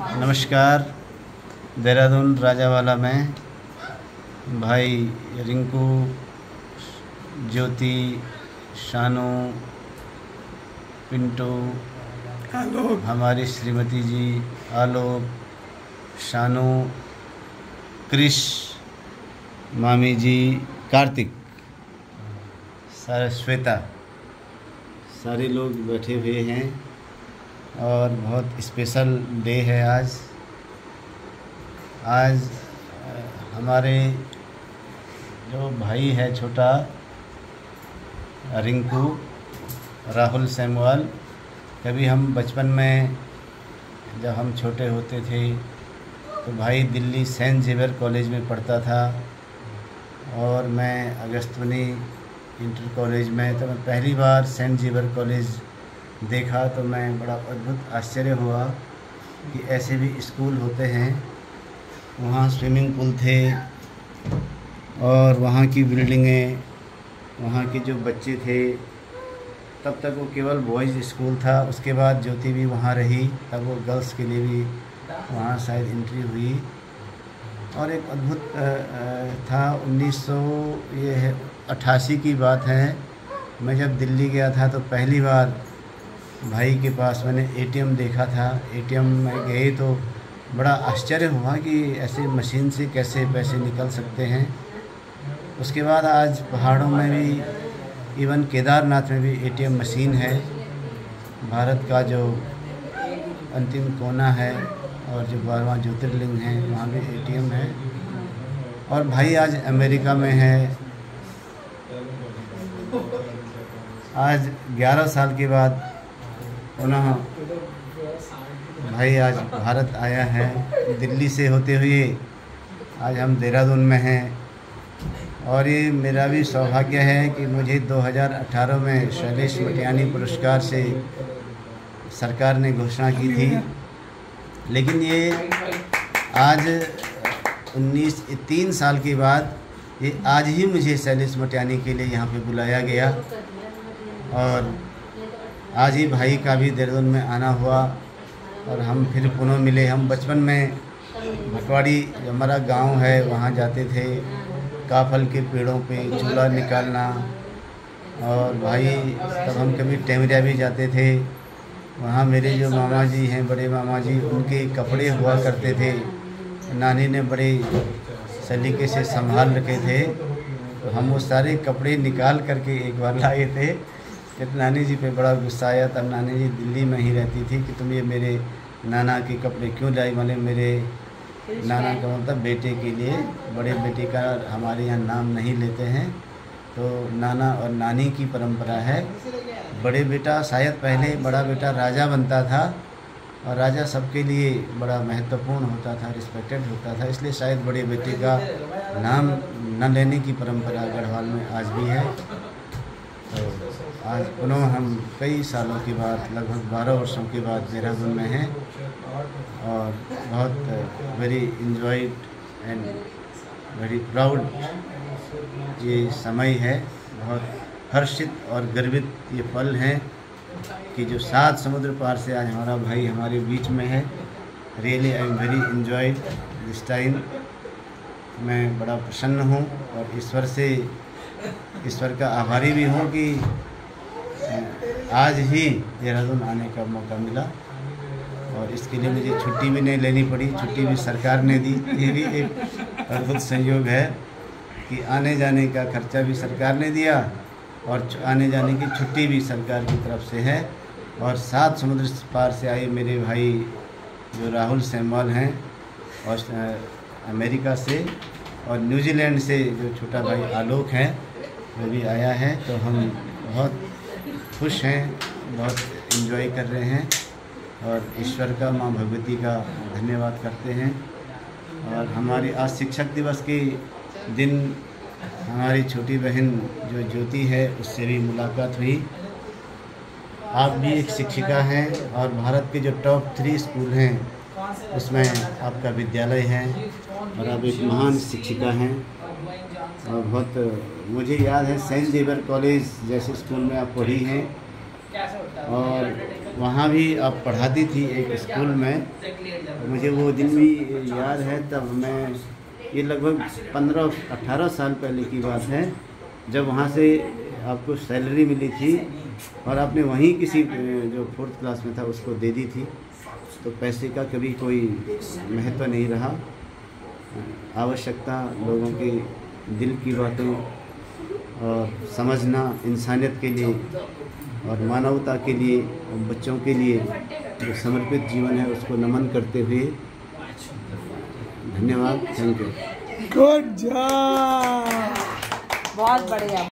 नमस्कार। देहरादून राजावाला में भाई रिंकू, ज्योति, शानू, पिंटू, हमारी श्रीमती जी, आलोक, शानू, क्रिश, मामी जी, कार्तिक, सारे श्वेता, सारे लोग बैठे हुए हैं और बहुत स्पेशल डे है आज हमारे जो भाई है छोटा रिंकू राहुल सैमुअल, कभी हम बचपन में जब हम छोटे होते थे तो भाई दिल्ली सेंट जेवियर कॉलेज में पढ़ता था और मैं अगस्तवनी इंटर कॉलेज में, तो मैं पहली बार सेंट जेवियर कॉलेज देखा तो मैं बड़ा अद्भुत आश्चर्य हुआ कि ऐसे भी स्कूल होते हैं। वहाँ स्विमिंग पूल थे और वहाँ की बिल्डिंगें, वहाँ के जो बच्चे थे, तब तक वो केवल बॉयज़ स्कूल था। उसके बाद ज्योति भी वहाँ रही, तब वो गर्ल्स के लिए भी वहाँ शायद एंट्री हुई और एक अद्भुत था। 1988 की बात है। मैं जब दिल्ली गया था तो पहली बार भाई के पास मैंने एटीएम देखा था। एटीएम में गए तो बड़ा आश्चर्य हुआ कि ऐसे मशीन से कैसे पैसे निकल सकते हैं। उसके बाद आज पहाड़ों में भी, इवन केदारनाथ में भी एटीएम मशीन है। भारत का जो अंतिम कोना है और जो 12वां ज्योतिर्लिंग है, वहाँ भी एटीएम है। और भाई आज अमेरिका में है। आज 11 साल के बाद पुनः भाई आज भारत आया है। दिल्ली से होते हुए आज हम देहरादून में हैं और ये मेरा भी सौभाग्य है कि मुझे 2018 में शैलेश मटियानी पुरस्कार से सरकार ने घोषणा की थी, लेकिन ये आज 3 साल के बाद ये आज ही मुझे शैलेश मटियानी के लिए यहाँ पे बुलाया गया और आज ही भाई का भी देहरादून में आना हुआ और हम फिर पुनः मिले। हम बचपन में भटवाड़ी जो हमारा गांव है वहाँ जाते थे, काफल के पेड़ों पे चूल्हा निकालना। और भाई तब हम कभी टेमरिया भी जाते थे। वहाँ मेरे जो मामा जी हैं, बड़े मामा जी, उनके कपड़े हुआ करते थे। नानी ने बड़े सलीके से संभाल रखे थे, तो हम वो सारे कपड़े निकाल करके एक बार लाए थे। फिर नानी जी पे बड़ा गुस्सा आया। तब नानी जी दिल्ली में ही रहती थी कि तुम ये मेरे नाना के कपड़े क्यों लाई। मतलब मेरे नाना का मतलब बेटे के लिए, बड़े बेटे का हमारे यहाँ नाम नहीं लेते हैं, तो नाना और नानी की परंपरा है। बड़े बेटा, शायद पहले बड़ा बेटा राजा बनता था और राजा सबके लिए बड़ा महत्वपूर्ण होता था, रिस्पेक्टेड होता था, इसलिए शायद बड़े बेटे का नाम न लेने की परंपरा गढ़वाल में आज भी है। तो आज पुनः हम कई सालों के बाद, लगभग 12 वर्षों के बाद देहरादून में हैं और बहुत very enjoyed and very proud ये समय है। बहुत हर्षित और गर्वित ये पल हैं कि जो 7 समुद्र पार से आज हमारा भाई हमारे बीच में है। Really I am very enjoyed this time. मैं बड़ा प्रसन्न हूँ और ईश्वर का आभारी भी हूँ कि आज ही देहरादून आने का मौका मिला और इसके लिए मुझे छुट्टी भी नहीं लेनी पड़ी। छुट्टी भी सरकार ने दी। ये भी एक अद्भुत संयोग है कि आने जाने का खर्चा भी सरकार ने दिया और आने जाने की छुट्टी भी सरकार की तरफ से है। और 7 समुद्र पार से आए मेरे भाई जो राहुल सैमुअल हैं और अमेरिका से, और न्यूजीलैंड से जो छोटा भाई आलोक हैं वो भी आया है। तो हम बहुत खुश हैं, बहुत एंजॉय कर रहे हैं और ईश्वर का, माँ भगवती का धन्यवाद करते हैं। और हमारी आज शिक्षक दिवस के दिन हमारी छोटी बहन जो ज्योति है उससे भी मुलाकात हुई। आप भी एक शिक्षिका हैं और भारत के जो टॉप 3 स्कूल हैं उसमें आपका विद्यालय है और आप एक महान शिक्षिका हैं। और बहुत मुझे याद है सेंट जेवियर कॉलेज जैसे स्कूल में आप पढ़ी हैं और वहाँ भी आप पढ़ाती थी एक स्कूल में। मुझे वो दिन भी याद है। तब मैं, ये लगभग 15-18 साल पहले की बात है, जब वहाँ से आपको सैलरी मिली थी और आपने वहीं किसी जो 4th क्लास में था उसको दे दी थी। तो पैसे का कभी कोई महत्व नहीं रहा। आवश्यकता लोगों के दिल की बातें और समझना, इंसानियत के लिए और मानवता के लिए, बच्चों के लिए जो समर्पित जीवन है उसको नमन करते हुए धन्यवाद। Thank you. गुड जॉब, बहुत बढ़िया।